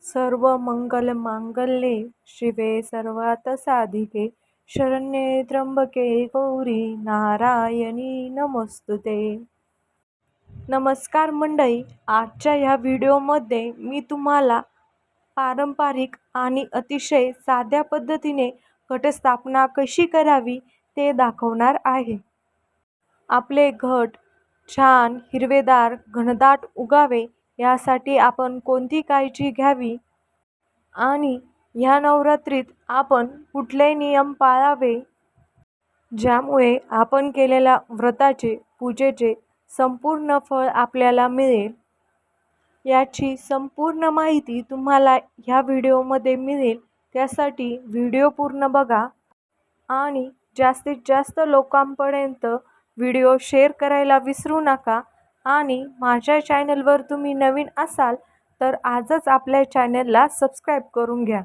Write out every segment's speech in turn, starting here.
सर्व मंगल मांगल्ये शिवे सर्वार्थ साधिके शरण्ये त्र्यंबके गौरी नारायणी नमोस्तुते. नमस्कार मंडळी, आजच्या ह्या व्हिडिओमध्ये मी तुम्हाला पारंपरिक आणि अतिशय साध्या पद्धतीने घटस्थापना कशी करावी ते दाखवणार आहे. आपले घट छान हिरवेदार घनदाट उगावे यासाठी आपण कोणती काळजी घ्यावी आणि ह्या नवरात्रीत आपण कुठले नियम पाळावे ज्यामुळे आपण केलेल्या व्रताचे पूजेचे संपूर्ण फळ आपल्याला मिळेल, याची संपूर्ण माहिती तुम्हाला ह्या व्हिडिओमध्ये मिळेल. त्यासाठी व्हिडिओ पूर्ण बघा आणि जास्तीत जास्त लोकांपर्यंत व्हिडिओ शेअर करायला विसरू नका. आणि माझ्या चॅनलवर तुम्ही नवीन असाल तर आजच आपल्या चॅनलला सबस्क्राईब करून घ्या.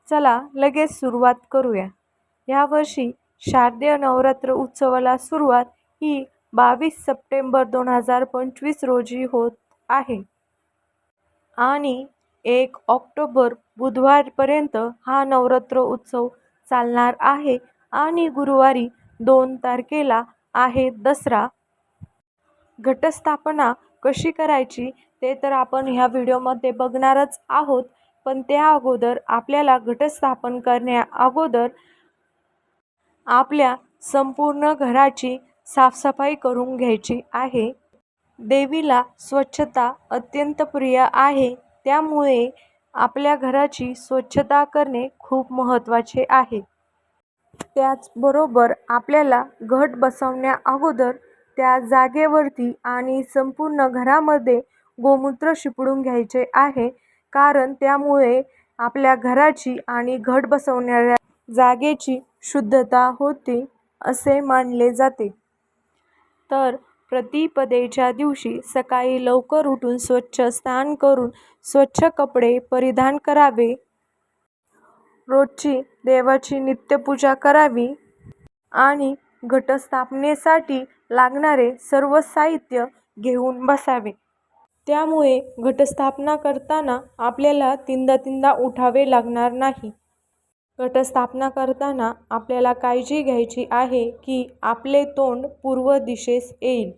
चला लगेच सुरुवात करूया. यावर्षी शारदीय नवरात्र उत्सवाला सुरुवात ही 22 सप्टेंबर 2025 रोजी होत आहे आणि 1 ऑक्टोबर बुधवारपर्यंत हा नवरात्र उत्सव चालणार आहे आणि गुरुवारी 2 तारखेला आहे दसरा. घटस्थापना कशी करायची ते तर आपण ह्या व्हिडिओमध्ये बघणारच आहोत, पण त्या अगोदर आपल्याला घटस्थापन करण्या अगोदर आपल्या संपूर्ण घराची साफसफाई करून घ्यायची आहे. देवीला स्वच्छता अत्यंत प्रिय आहे, त्यामुळे आपल्या घराची स्वच्छता करणे खूप महत्त्वाचे आहे. त्याचबरोबर आपल्याला घट बसवण्या अगोदर त्या जागेवरती आणि संपूर्ण घरामध्ये गोमूत्र शिंपडून घ्यायचे आहे, कारण त्यामुळे आपल्या घराची आणि घट बसवणाऱ्या जागेची शुद्धता होते असे मानले जाते. तर प्रतिपदेच्या दिवशी सकाळी लवकर उठून स्वच्छ स्नान करून स्वच्छ कपडे परिधान करावे, रोजची देवाची नित्यपूजा करावी आणि घटस्थापनेसाठी लागणारे सर्व साहित्य घेऊन बसावे. त्यामुळे घटस्थापना करताना आपल्याला तीनदा उठावे लागणार नाही. घटस्थापना करताना आपल्याला काळजी घ्यायची आहे की आपले तोंड पूर्व दिशेस येईल.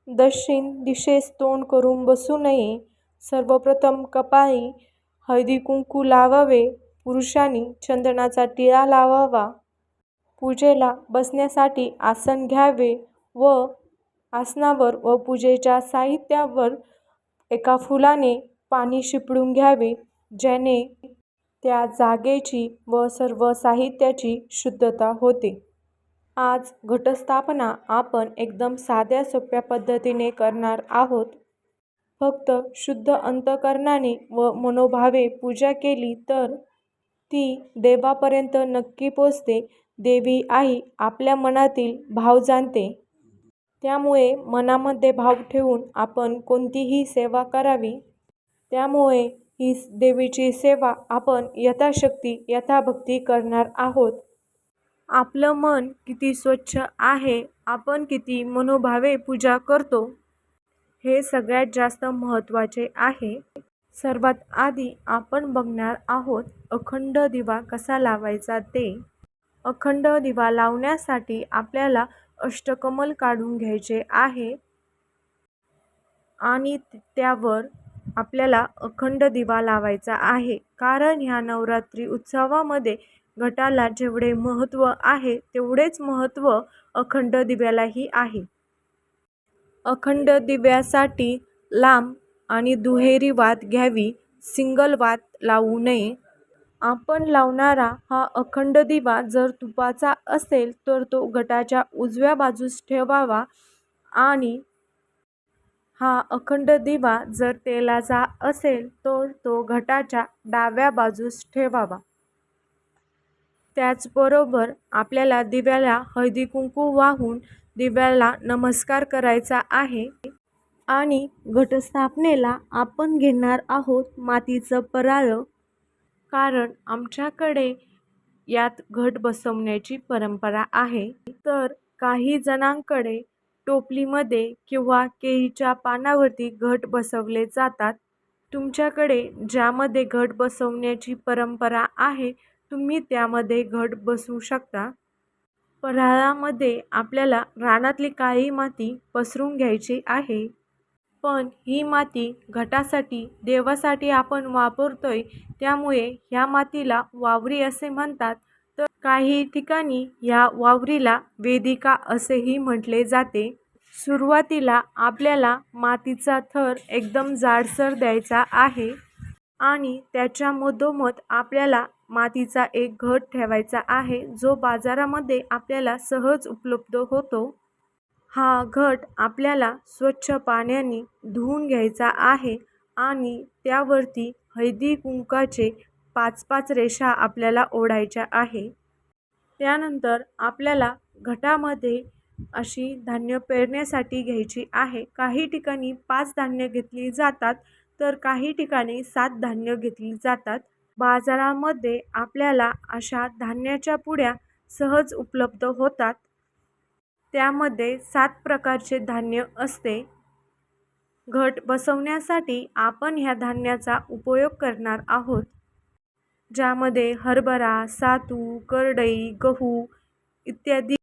दक्षिण दिशेस तोंड करून बसू नये. सर्वप्रथम कपाळी हळदी कुंकू लावावे. पुरुषांनी चंदनाचा टिळा लावावा. पूजेला बसण्यासाठी आसन घ्यावे व आसनावर व पूजेच्या साहित्यावर एका फुलाने पाणी शिंपडून घ्यावे, ज्याने त्या जागेची व सर्व साहित्याची शुद्धता होते. आज घटस्थापना आपण एकदम साध्या सोप्या पद्धतीने करणार आहोत. फक्त शुद्ध अंतःकरणाने व मनोभावे पूजा केली तर ती देवापर्यंत नक्की पोचते. देवी आई आपल्या मनातील भाव जाणते, त्यामुळे मनामध्ये भाव ठेवून आपण कोणतीही सेवा करावी. त्यामुळे ही देवीची सेवा आपण यथाशक्ती यथाभक्ती करणार आहोत. आपलं मन किती स्वच्छ आहे, आपण किती मनोभावे पूजा करतो, हे सगळ्यात जास्त महत्त्वाचे आहे. सर्वात आधी आपण बघणार आहोत अखंड दिवा कसा लावायचा ते. अखंड दिवा लावण्यासाठी आपल्याला अष्टकमल काढून घ्यायचे आहे आणि त्यावर आपल्याला अखंड दिवा लावायचा आहे. कारण ह्या नवरात्री उत्सवामध्ये घटाला जेवढे महत्त्व आहे तेवढेच महत्त्व अखंड दिव्यालाही आहे. अखंड दिव्यासाठी लांब आणि दुहेरी वात घ्यावी, सिंगल वात लावू नये. आपण लावणारा हा अखंड दिवा जर तुपाचा असेल तर तो घटाच्या उजव्या बाजूस ठेवावा आणि हा अखंड दिवा जर तेलाचा असेल तर तो घटाच्या डाव्या बाजूस ठेवावा. त्याचबरोबर आपल्याला दिव्याला हळदी कुंकू वाहून दिव्याला नमस्कार करायचा आहे आणि घटस्थापनेला आपण घेणार आहोत मातीचं पराळ, कारण आमच्याकडे यात घट बसवण्याची परंपरा आहे. तर काही जणांकडे टोपलीमध्ये किंवा केळीच्या पानावरती घट बसवले जातात. तुमच्याकडे ज्यामध्ये घट बसवण्याची परंपरा आहे तुम्ही त्यामध्ये घट बसवू शकता. फराळामध्ये आपल्याला रानातली काळी माती पसरून घ्यायची आहे. पण ही माती घटासाठी देवासाठी आपण वापरतोय त्यामुळे ह्या मातीला वावरी असे म्हणतात. तर काही ठिकाणी या वावरीला वेदिका असेही म्हटले जाते. सुरुवातीला आपल्याला मातीचा थर एकदम जाडसर द्यायचा आहे आणि त्याच्या मधोमध आपल्याला मातीचा एक घट ठेवायचा आहे जो बाजारामध्ये आपल्याला सहज उपलब्ध होतो. हा घट आपल्याला स्वच्छ पाण्याने धुवून घ्यायचा आहे आणि त्यावरती हळदी कुंकाचे 5-5 रेषा आपल्याला ओढायच्या आहे. त्यानंतर आपल्याला घटामध्ये अशी धान्य पेरण्यासाठी घ्यायची आहे. काही ठिकाणी 5 धान्य घेतली जातात तर काही ठिकाणी 7 धान्य घेतली जातात. बाजारामध्ये आपल्याला अशा धान्याच्या पुड्या सहज उपलब्ध होतात. त्यामध्ये 7 प्रकारचे धान्य असते. घट बसवण्यासाठी आपण ह्या धान्याचा उपयोग करणार आहोत, ज्यामध्ये हरभरा, सातू, करडई, गहू इत्यादी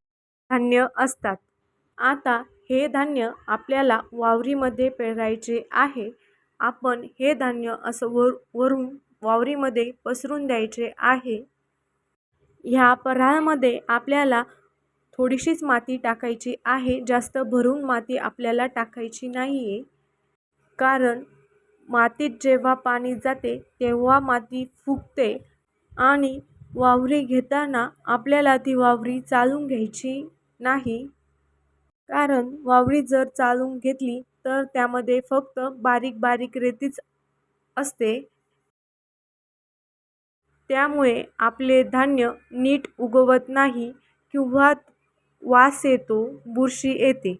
धान्य असतात. आता हे धान्य आपल्याला वावरीमध्ये पेरायचे आहे. आपण हे धान्य असं वरून वावरीमध्ये पसरून द्यायचे आहे. ह्या फराळामध्ये आपल्याला थोडीशीच माती टाकायची आहे. जास्त भरून माती आपल्याला टाकायची नाही आहे. कारण मातीत जेव्हा पाणी जाते तेव्हा माती फुगते आणि वावरी घेताना आपल्याला ती वावरी चालून घ्यायची नाही. कारण वावरी जर चालून घेतली तर त्यामध्ये फक्त बारीक बारीक रेतीच असते. त्यामुळे आपले धान्य नीट उगवत नाही किंवा वास येतो, बुरशी येते.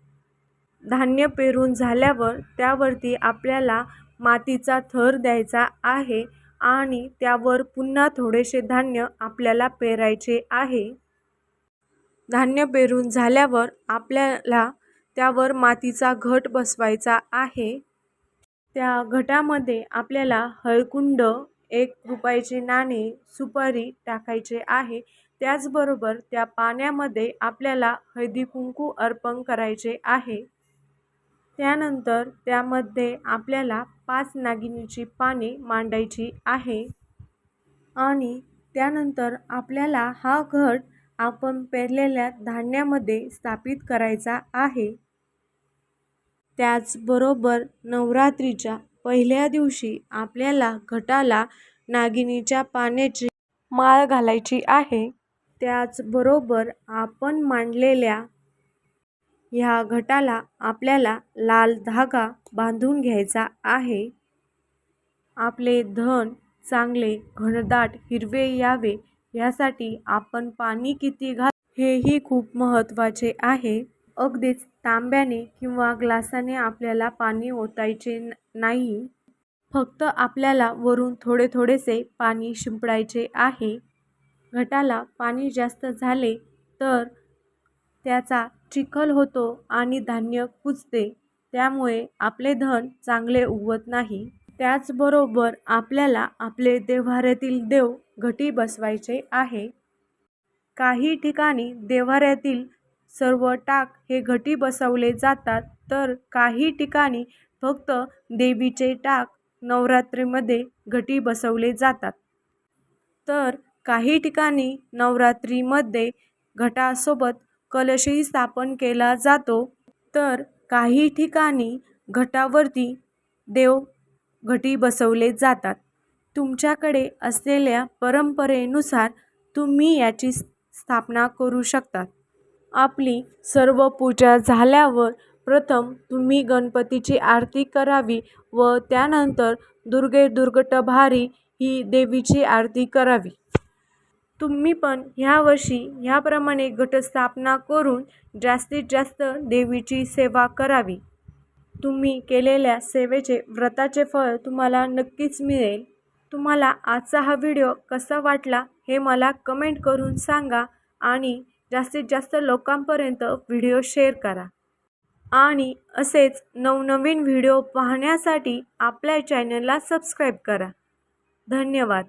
धान्य पेरून झाल्यावर त्यावरती आपल्याला मातीचा थर द्यायचा आहे आणि त्यावर पुन्हा थोडेसे धान्य आपल्याला पेरायचे आहे. धान्य पेरून झाल्यावर आपल्याला त्यावर मातीचा घट बसवायचा आहे. त्या घटामध्ये आपल्याला हळकुंड, 1 रुपयाचे नाणे, सुपारी टाकायचे आहे. त्याचबरोबर त्या पाण्यामध्ये आपल्याला हळदी कुंकू अर्पण करायचे आहे. त्यानंतर त्यामध्ये आपल्याला 5 नागिनीची पाने मांडायची आहे आणि त्यानंतर आपल्याला हा घट आपण पेरलेल्या धान्यामध्ये स्थापित करायचा आहे. त्याचबरोबर नवरात्रीच्या पहिल्या दिवशी आपल्याला घटाला नागिनीच्या पाण्याची माळ घालायची आहे. त्याचबरोबर आपण मांडलेल्या ह्या घटाला आपल्याला लाल धागा बांधून घ्यायचा आहे. आपले धन चांगले घनदाट हिरवे यावे यासाठी आपण पाणी किती हेही खूप महत्त्वाचे आहे. अगदीच तांब्याने किंवा ग्लासाने आपल्याला पाणी ओतायचे नाही. फक्त आपल्याला वरून थोडे थोडेसे पाणी शिंपडायचे आहे. घटाला पाणी जास्त झाले तर त्याचा चिखल होतो आणि धान्य कुजते. त्यामुळे आपले धन चांगले उगवत नाही. त्याचबरोबर आपल्याला आपले देव्हाऱ्यातील देव घटी बसवायचे आहे. काही ठिकाणी देव्हाऱ्यातील सर्व टाक हे घटी बसवले जातात तर काही ठिकाणी फक्त देवीचे टाक नवरात्रीमध्ये घटी बसवले जातात. तर काही ठिकाणी नवरात्रीमध्ये घटासोबत कलशही स्थापन केला जातो. तर काही ठिकाणी घटावरती देव घटी बसवले जातात. तुमच्याकडे असलेल्या परंपरेनुसार तुम्ही याची स्थापना करू शकता. आपली सर्व पूजा झाल्यावर प्रथम तुम्ही गणपतीची आरती करावी व त्यानंतर दुर्गे दुर्गटभारी ही देवीची आरती करावी. तुम्ही पण ह्यावर्षी ह्याप्रमाणे घटस्थापना करून जास्तीत जास्त देवीची सेवा करावी. तुम्ही केलेल्या सेवेचे व्रताचे फळ तुम्हाला नक्कीच मिळेल. तुम्हाला आजचा हा व्हिडिओ कसा वाटला हे मला कमेंट करून सांगा आणि जास्तीत जास्त लोकांपर्यंत व्हिडिओ शेअर करा. आणि असेच नवनवीन व्हिडिओ पाहण्यासाठी आपल्या चॅनलला सबस्क्राईब करा. धन्यवाद.